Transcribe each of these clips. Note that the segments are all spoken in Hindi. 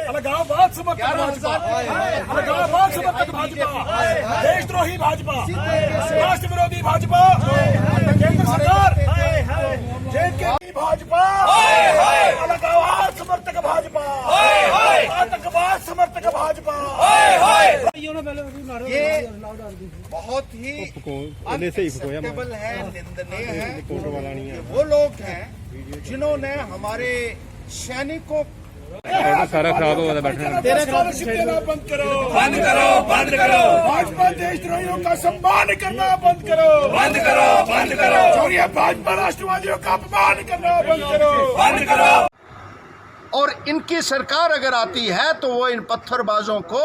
अलगाववाद समर्थक भाजपा, अलगाववाद समर्थक भाजपा, देशद्रोही भाजपा, राष्ट्र विरोधी भाजपा, केंद्र सरकार जेके भाजपा, अलगाववाद समर्थक भाजपा, आतंकवाद समर्थक भाजपा। ये बहुत ही अनएक्सेप्टेबल है, निंदनीय है। ये वो लोग हैं जिन्होंने हमारे सैनिकों सारा खराब हो गया बैठने स्कॉलरशिप देना बंद करो, बंद करो, बंद करो। भाजपा देशद्रोहियों का सम्मान करना बंद करो, बंद करो, बंद करो। चोरिया भाजपा राष्ट्रवादियों का अपमान करना बंद करो, बंद करो। और इनकी सरकार अगर आती है तो वो इन पत्थरबाजों को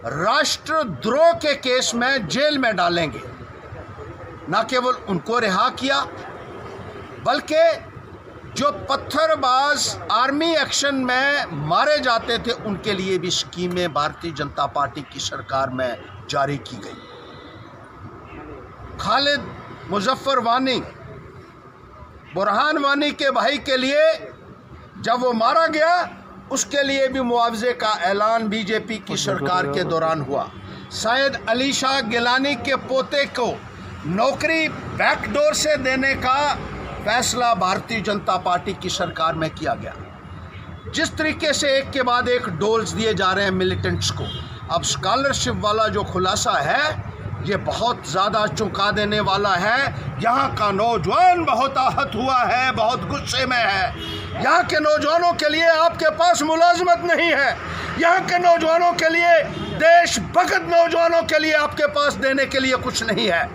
राष्ट्रद्रोह के केस में जेल में डालेंगे। न केवल उनको रिहा किया बल्कि जो पत्थरबाज आर्मी एक्शन में मारे जाते थे उनके लिए भी स्कीमें भारतीय जनता पार्टी की सरकार में जारी की गई। खालिद मुजफ्फर वानी, बुरहान वानी के भाई के लिए जब वो मारा गया उसके लिए भी मुआवजे का ऐलान बीजेपी की सरकार के दौरान हुआ। सैयद अली शाह गिलानी के पोते को नौकरी बैकडोर से देने का फैसला भारतीय जनता पार्टी की सरकार में किया गया। जिस तरीके से एक के बाद एक डोल्स दिए जा रहे हैं मिलिटेंट्स को, अब स्कॉलरशिप वाला जो खुलासा है ये बहुत ज़्यादा चौंका देने वाला है। यहाँ का नौजवान बहुत आहत हुआ है, बहुत गुस्से में है। यहाँ के नौजवानों के लिए आपके पास मुलाजमत नहीं है। यहाँ के नौजवानों के लिए, देशभक्त नौजवानों के लिए आपके पास देने के लिए कुछ नहीं है।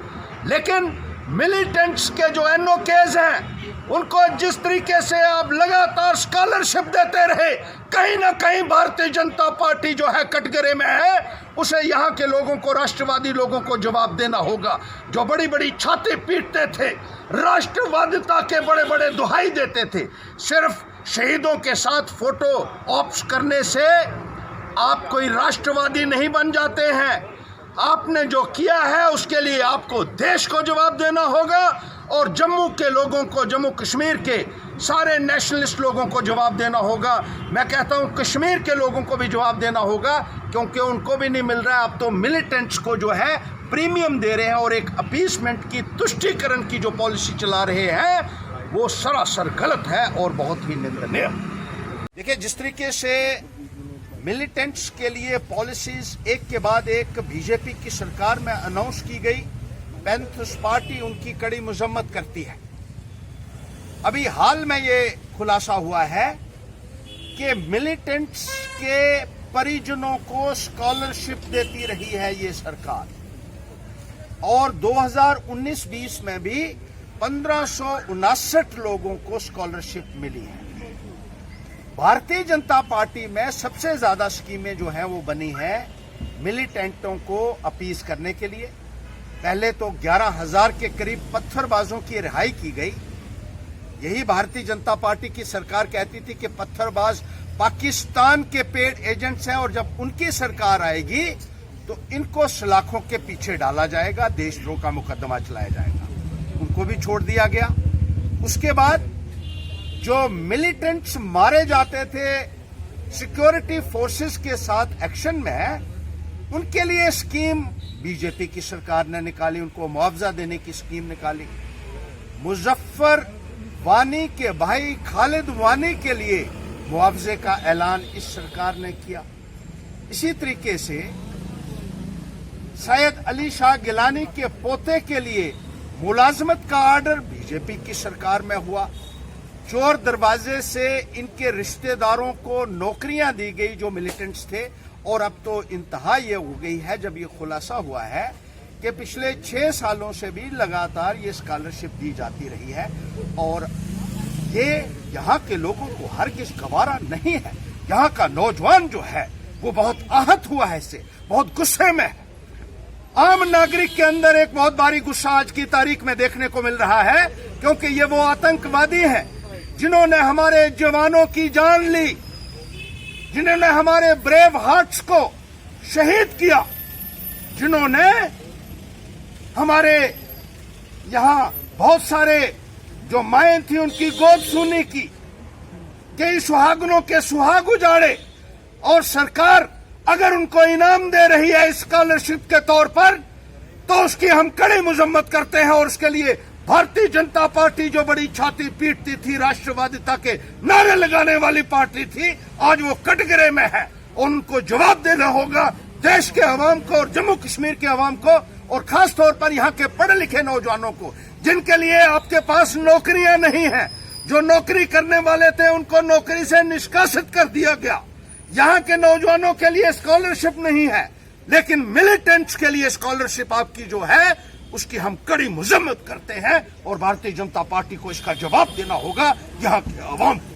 लेकिन मिलिटेंट्स के जो एनओकेज हैं उनको जिस तरीके से आप लगातार स्कॉलरशिप देते रहे, कहीं ना कहीं भारतीय जनता पार्टी जो है कटघरे में है। उसे यहाँ के लोगों को, राष्ट्रवादी लोगों को जवाब देना होगा। जो बड़ी बड़ी छाती पीटते थे, राष्ट्रवादिता के बड़े बड़े दुहाई देते थे, सिर्फ शहीदों के साथ फोटो ऑप्स करने से आप कोई राष्ट्रवादी नहीं बन जाते हैं। आपने जो किया है उसके लिए आपको देश को जवाब देना होगा और जम्मू के लोगों को, जम्मू कश्मीर के सारे नेशनलिस्ट लोगों को जवाब देना होगा। मैं कहता हूं कश्मीर के लोगों को भी जवाब देना होगा, क्योंकि उनको भी नहीं मिल रहा है। अब तो मिलिटेंट्स को जो है प्रीमियम दे रहे हैं और एक अपीसमेंट की, तुष्टीकरण की जो पॉलिसी चला रहे हैं वो सरासर गलत है और बहुत ही निंदनीय। देखिए, जिस तरीके से मिलिटेंट्स के लिए पॉलिसीज एक के बाद एक बीजेपी की सरकार में अनाउंस की गई, पैंथर्स पार्टी उनकी कड़ी मजम्मत करती है। अभी हाल में ये खुलासा हुआ है कि मिलिटेंट्स के परिजनों को स्कॉलरशिप देती रही है ये सरकार, और 2019-20 में भी 1559 लोगों को स्कॉलरशिप मिली है। भारतीय जनता पार्टी में सबसे ज्यादा स्कीमें जो हैं वो बनी है मिलिटेंटों को अपीज करने के लिए। पहले तो 11,000 के करीब पत्थरबाजों की रिहाई की गई। यही भारतीय जनता पार्टी की सरकार कहती थी कि पत्थरबाज पाकिस्तान के पेड एजेंट्स हैं और जब उनकी सरकार आएगी तो इनको सलाखों के पीछे डाला जाएगा, देशद्रोह का मुकदमा चलाया जाएगा। उनको भी छोड़ दिया गया। उसके बाद जो मिलिटेंट्स मारे जाते थे सिक्योरिटी फोर्सेस के साथ एक्शन में, उनके लिए स्कीम बीजेपी की सरकार ने निकाली, उनको मुआवजा देने की स्कीम निकाली। मुजफ्फर वानी के भाई खालिद वानी के लिए मुआवजे का ऐलान इस सरकार ने किया। इसी तरीके से सैयद अली शाह गिलानी के पोते के लिए मुलाजमत का आर्डर बीजेपी की सरकार में हुआ। चोर दरवाजे से इनके रिश्तेदारों को नौकरियां दी गई जो मिलिटेंट्स थे, और अब तो इंतहा ये हो गई है जब ये खुलासा हुआ है कि पिछले 6 सालों से भी लगातार ये स्कॉलरशिप दी जाती रही है और ये यहाँ के लोगों को हरगिज गवारा नहीं है। यहाँ का नौजवान जो है वो बहुत आहत हुआ है, इससे बहुत गुस्से में है। आम नागरिक के अंदर एक बहुत भारी गुस्सा आज की तारीख में देखने को मिल रहा है, क्योंकि ये वो आतंकवादी हैं जिन्होंने हमारे जवानों की जान ली, जिन्होंने हमारे ब्रेव हार्ट्स को शहीद किया, जिन्होंने हमारे यहाँ बहुत सारे जो माएं थी उनकी गोद सूनी की, कई सुहागनों के सुहाग उजाड़े और सरकार अगर उनको इनाम दे रही है स्कॉलरशिप के तौर पर तो उसकी हम कड़ी मजम्मत करते हैं। और उसके लिए भारतीय जनता पार्टी जो बड़ी छाती पीटती थी, राष्ट्रवादिता के नारे लगाने वाली पार्टी थी, आज वो कटघरे में है। उनको जवाब देना होगा देश के अवाम को और जम्मू कश्मीर के अवाम को, और खास तौर पर यहाँ के पढ़े लिखे नौजवानों को, जिनके लिए आपके पास नौकरियां नहीं हैं। जो नौकरी करने वाले थे उनको नौकरी से निष्कासित कर दिया गया। यहाँ के नौजवानों के लिए स्कॉलरशिप नहीं है, लेकिन मिलिटेंट्स के लिए स्कॉलरशिप आपकी जो है उसकी हम कड़ी मजम्मत करते हैं। और भारतीय जनता पार्टी को इसका जवाब देना होगा यहाँ के अवाम को।